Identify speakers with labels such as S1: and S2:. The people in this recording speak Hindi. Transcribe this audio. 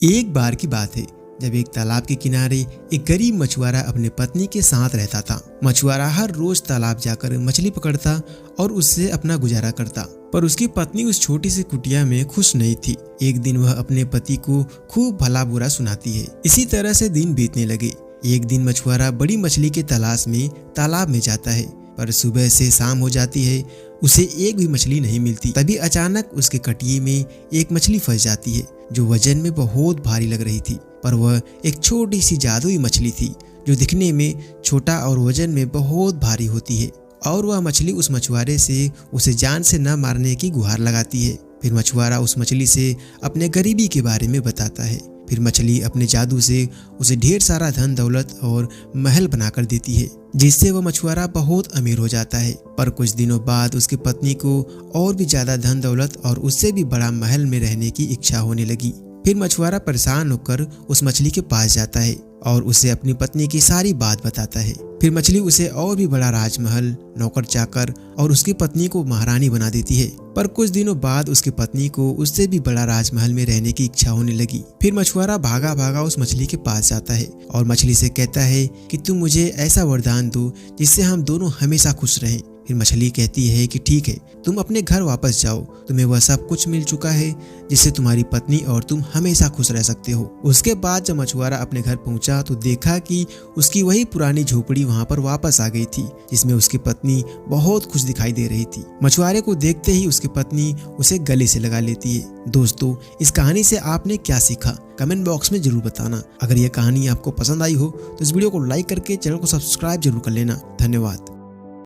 S1: एक बार की बात है जब एक तालाब के किनारे एक गरीब मछुआरा अपने पत्नी के साथ रहता था। मछुआरा हर रोज तालाब जाकर मछली पकड़ता और उससे अपना गुजारा करता, पर उसकी पत्नी उस छोटी सी कुटिया में खुश नहीं थी। एक दिन वह अपने पति को खूब भला बुरा सुनाती है। इसी तरह से दिन बीतने लगे। एक दिन मछुआरा बड़ी मछली के तलाश में तालाब में जाता है, पर सुबह से शाम हो जाती है, उसे एक भी मछली नहीं मिलती। तभी अचानक उसके कटिये में एक मछली फंस जाती है जो वजन में बहुत भारी लग रही थी, पर वह एक छोटी सी जादुई मछली थी जो दिखने में छोटा और वजन में बहुत भारी होती है। और वह मछली उस मछुआरे से उसे जान से न मारने की गुहार लगाती है। फिर मछुआरा उस मछली से अपने गरीबी के बारे में बताता है। फिर मछली अपने जादू से उसे ढेर सारा धन दौलत और महल बनाकर देती है, जिससे वह मछुआरा बहुत अमीर हो जाता है। पर कुछ दिनों बाद उसकी पत्नी को और भी ज्यादा धन दौलत और उससे भी बड़ा महल में रहने की इच्छा होने लगी। फिर मछुआरा परेशान होकर उस मछली के पास जाता है और उसे अपनी पत्नी की सारी बात बताता है। फिर मछली उसे और भी बड़ा राजमहल, नौकर चाकर और उसकी पत्नी को महारानी बना देती है। पर कुछ दिनों बाद उसकी पत्नी को उससे भी बड़ा राजमहल में रहने की इच्छा होने लगी। फिर मछुआरा भागा भागा उस मछली के पास जाता है और मछली से कहता है कि तुम मुझे ऐसा वरदान दो जिससे हम दोनों हमेशा खुश रहें। फिर मछली कहती है कि ठीक है, तुम अपने घर वापस जाओ, तुम्हें वह सब कुछ मिल चुका है जिससे तुम्हारी पत्नी और तुम हमेशा खुश रह सकते हो। उसके बाद जब मछुआरा अपने घर पहुंचा तो देखा कि उसकी वही पुरानी झोपड़ी वहां पर वापस आ गई थी, जिसमें उसकी पत्नी बहुत खुश दिखाई दे रही थी। मछुआरे को देखते ही उसकी पत्नी उसे गले से लगा लेती है। दोस्तों, इस कहानी से आपने क्या सीखा कमेंट बॉक्स में जरूर बताना। अगर यह कहानी आपको पसंद आई हो तो इस वीडियो को लाइक करके चैनल को सब्सक्राइब जरूर कर लेना। धन्यवाद।